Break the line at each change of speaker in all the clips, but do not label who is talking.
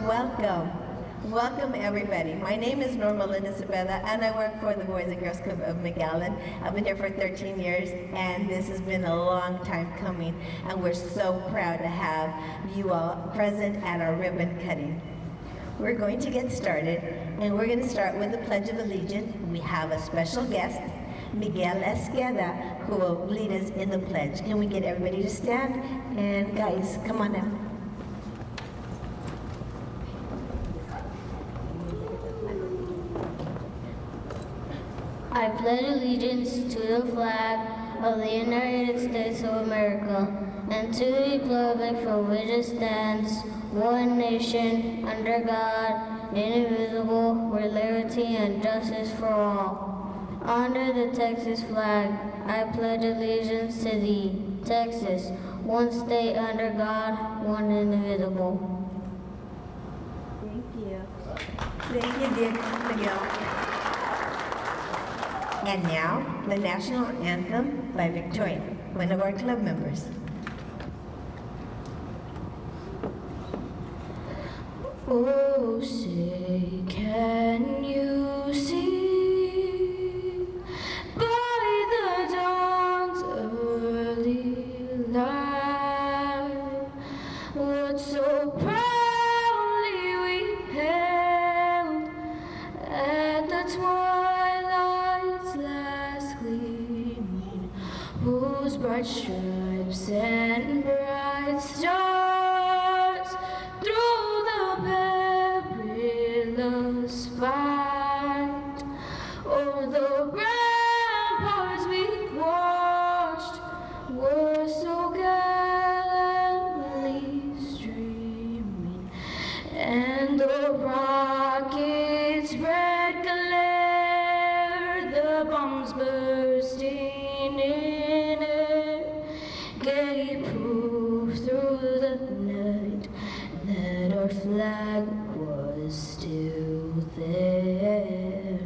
Welcome everybody. My name is Normalynda Zepeda and I work for the Boys and Girls Club of McAllen. I've been here for 13 years and this has been a long time coming and we're so proud to have you all present at our ribbon cutting. We're going to get started and we're going to start with the Pledge of Allegiance. We have a special guest, Miguel Esqueda, who will lead us in the pledge. Can we get everybody to stand? And guys, come on now.
I pledge allegiance to the flag of the United States of America and to the republic for which it stands, one nation, under God, indivisible, with liberty and justice for all. Under the Texas flag, I pledge allegiance to thee, Texas, one state under God, one indivisible.
Thank you. Thank you, dear Miguel. And now, the National Anthem by Victoria, one of our club members.
Oh, say, can you see by the dawn's early light what so proudly we hailed at the twilight's last gleaming, whose bright stripes and bright stars through the perilous fight o'er the ramparts we watched were so gallantly streaming, and the rockets' red glare, the bombs bursting in air, gave proof through the night that our flag was still there.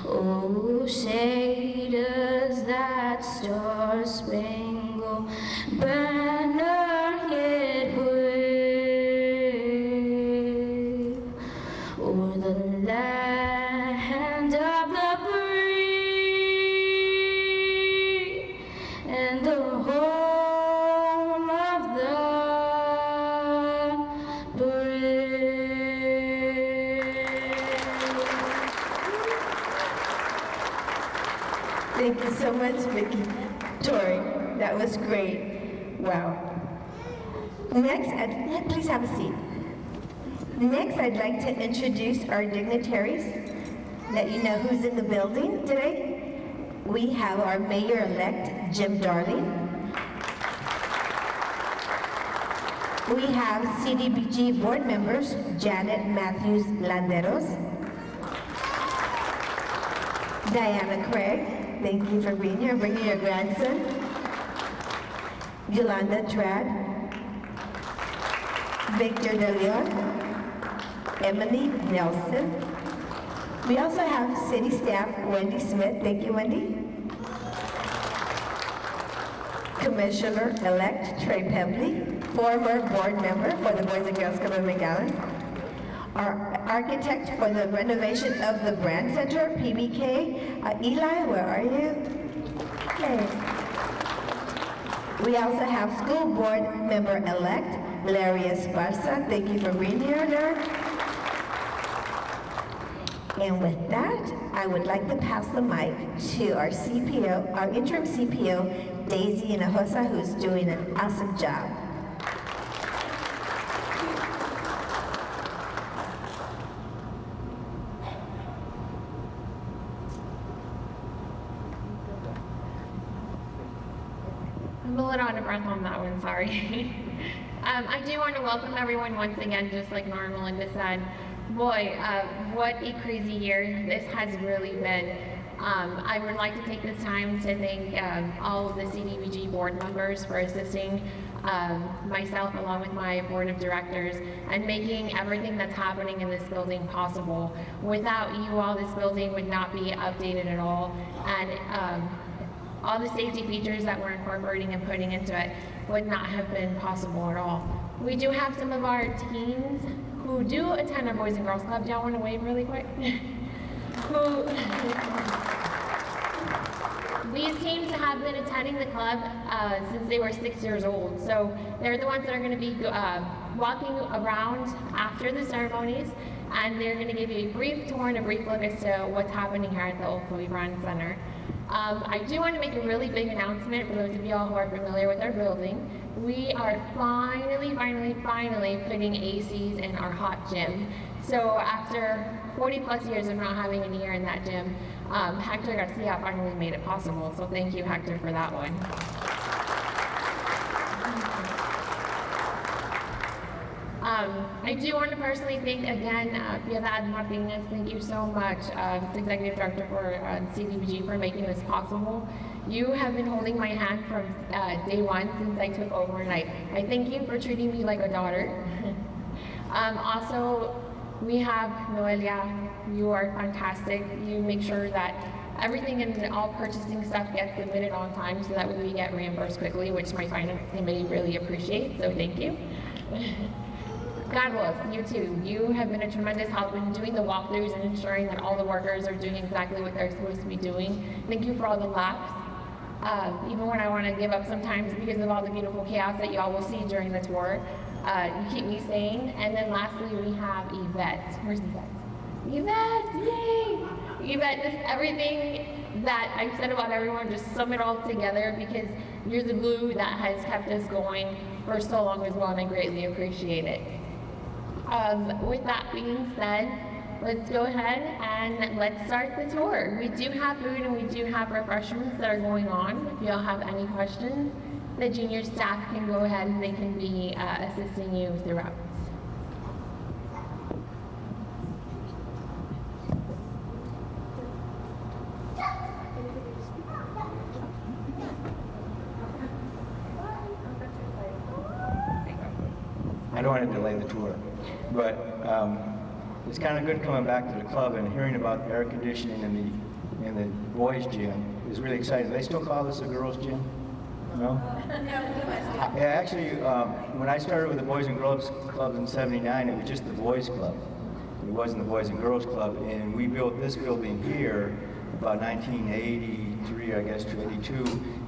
Oh, say does that star-spangled banner yet wave o'er the land of the free and the home of the
Thank you so much, Victoria. That was great. Wow. Next, please have a seat. Next, I'd like to introduce our dignitaries, let you know who's in the building today. We have our Mayor-elect, Jim Darling. We have CDBG board members, Janet Matthews Landeros, Diana Craig, thank you for being here, bringing your grandson, Yolanda Trad, Victor De Leon, Emily Nelson. We also have city staff, Wendy Smith, thank you, Wendy. Commissioner-elect Trey Pembley, former board member for the Boys and Girls Club of McAllen. Our architect for the renovation of the Brand Center, PBK, Eli, where are you? Okay. We also have school board member-elect Larry Esparza. Thank you for being here, Larry. And with that, I would like to pass the mic to our CPO, our interim CPO, Daisy Hinojosa, who's doing an awesome job.
I'm a little out of breath on that one, sorry. I do want to welcome everyone once again, just like Normalynda said. Boy, what a crazy year this has really been. I would like to take this time to thank all of the CDBG board members for assisting myself along with my board of directors and making everything that's happening in this building possible. Without you all, this building would not be updated at all. And all the safety features that we're incorporating and putting into it would not have been possible at all. We do have some of our teens who do attend our Boys and Girls Club. Do y'all want to wave really quick? Who these teams have been attending the club since they were 6 years old. So they're the ones that are going to be walking around after the ceremonies, and they're going to give you a brief tour and a brief look as to what's happening here at the Othal Center. I do want to make a really big announcement for those of y'all who are familiar with our building. We are finally putting ACs in our hot gym. So after 40 plus years of not having any air in that gym, Hector Garcia finally made it possible. So thank you, Hector, for that one. I do want to personally thank again Piedad Martinez. Thank you so much, Executive Director for CDBG, for making this possible. You have been holding my hand from day one since I took over, and I thank you for treating me like a daughter. Also, we have Noelia. You are fantastic. You make sure that everything and all purchasing stuff gets submitted on time so that way we get reimbursed quickly, which my finance committee really appreciates, so thank you. God bless you too. You have been a tremendous help in doing the walkthroughs and ensuring that all the workers are doing exactly what they're supposed to be doing. Thank you for all the laps. Even when I want to give up sometimes because of all the beautiful chaos that y'all will see during the tour, you keep me sane. And then lastly, we have Yvette. Where's Yvette? Yvette, yay! Yvette, just everything that I've said about everyone, just sum it all together because you're the glue that has kept us going for so long as well, and I greatly appreciate it. With that being said, let's go ahead and let's start the tour. We do have food and we do have refreshments that are going on. If y'all have any questions, the junior staff can go ahead and they can be assisting you throughout.
I don't want to delay the tour, but it's kind of good coming back to the club and hearing about the air conditioning in the boys' gym is really exciting. They still call this a girls' gym? No? Yeah, actually, when I started with the Boys and Girls Club in '79, it was just the boys' club. It wasn't the Boys and Girls Club, and we built this building here about 1983, I guess, to 82,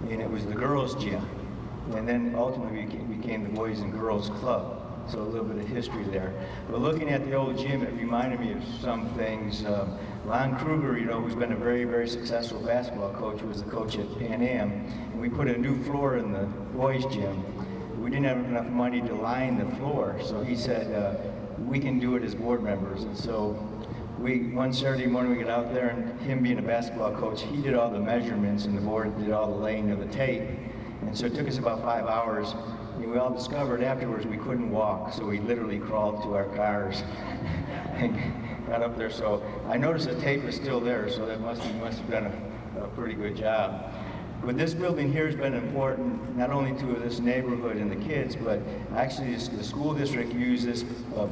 and it was the girls' gym. And then ultimately became the Boys and Girls Club. So a little bit of history there. But looking at the old gym, it reminded me of some things. Lon Kruger, who's been a very, very successful basketball coach, was the coach at Pan Am. And we put a new floor in the boys' gym. We didn't have enough money to line the floor, so he said, we can do it as board members. And so one Saturday morning we got out there, and him being a basketball coach, he did all the measurements, and the board did all the laying of the tape. And so it took us about 5 hours. And we all discovered afterwards we couldn't walk, so we literally crawled to our cars and got up there. So I noticed the tape is still there, so that must have done a pretty good job. But this building here has been important not only to this neighborhood and the kids, but actually the school district used this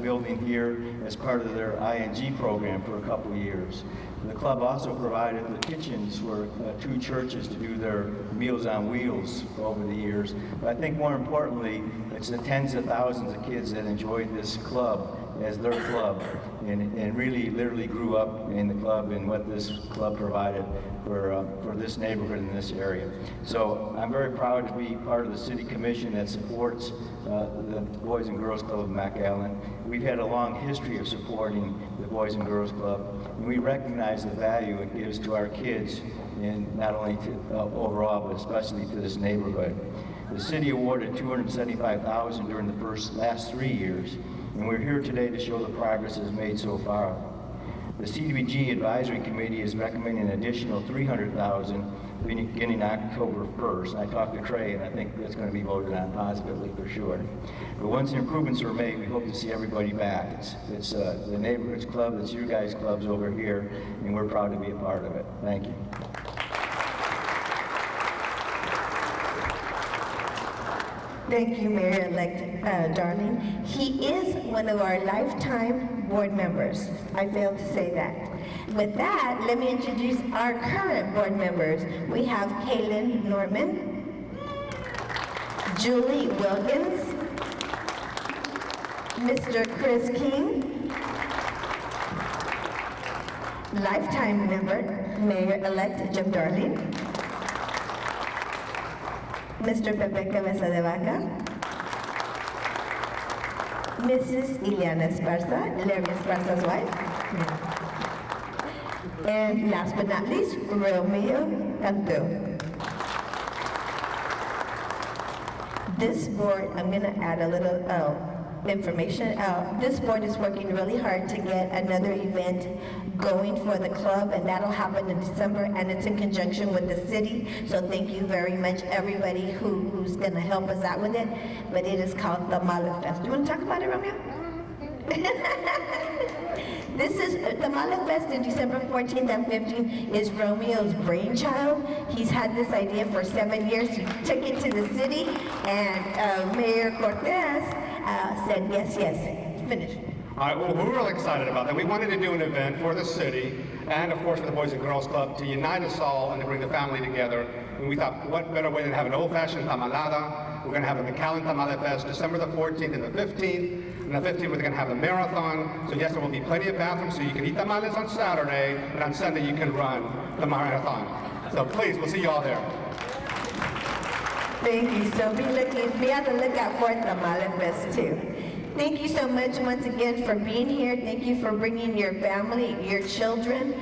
building here as part of their ING program for a couple of years. The club also provided the kitchens for 2 churches to do their Meals on Wheels over the years. But I think more importantly, it's the tens of thousands of kids that enjoyed this club as their club and really literally grew up in the club and what this club provided for this neighborhood in this area. So I'm very proud to be part of the city commission that supports the Boys and Girls Club of McAllen. We've had a long history of supporting the Boys and Girls Club, and we recognize the value it gives to our kids, and not only to overall, but especially to this neighborhood. The city awarded $275,000 during the last 3 years, and we're here today to show the progress it has made so far. The CDBG Advisory Committee is recommending an additional $300,000 beginning October 1st. I talked to Trey, and I think that's going to be voted on positively for sure. But once the improvements are made, we hope to see everybody back. It's the neighborhood's club, it's you guys' clubs over here, and we're proud to be a part of it. Thank you.
Thank you, Mayor-elect Darling. He is one of our lifetime board members. I failed to say that. With that, let me introduce our current board members. We have Kaylin Norman, Julie Wilkins, Mr. Chris King. Lifetime member, Mayor-elect Jim Darling. Mr. Pepe Cabeza de Vaca. Mrs. Ileana Esparza, Larry Esparza's wife. And last but not least, Romeo Cantu. This board, I'm going to add a little information. This board is working really hard to get another event going for the club, and that'll happen in December, and it's in conjunction with the city. So thank you very much, everybody who's going to help us out with it. But it is called the Mala Fest. You want to talk about it, Romeo? This is the Mala Fest in December 14th and 15th is Romeo's brainchild. He's had this idea for 7 years. He took it to the city, and Mayor Cortez said yes, yes. Finish.
All right, well, we're really excited about that. We wanted to do an event for the city and, of course, for the Boys and Girls Club to unite us all and to bring the family together. And we thought, what better way than have an old-fashioned tamalada? We're going to have a McAllen Tamale Fest December the 14th and the 15th. And the 15th, we're going to have a marathon. So yes, there will be plenty of bathrooms, so you can eat tamales on Saturday, and on Sunday you can run the marathon. So please, we'll see you all there.
Thank you. So be on the lookout for Tamale Fest too. Thank you so much once again for being here. Thank you for bringing your family, your children.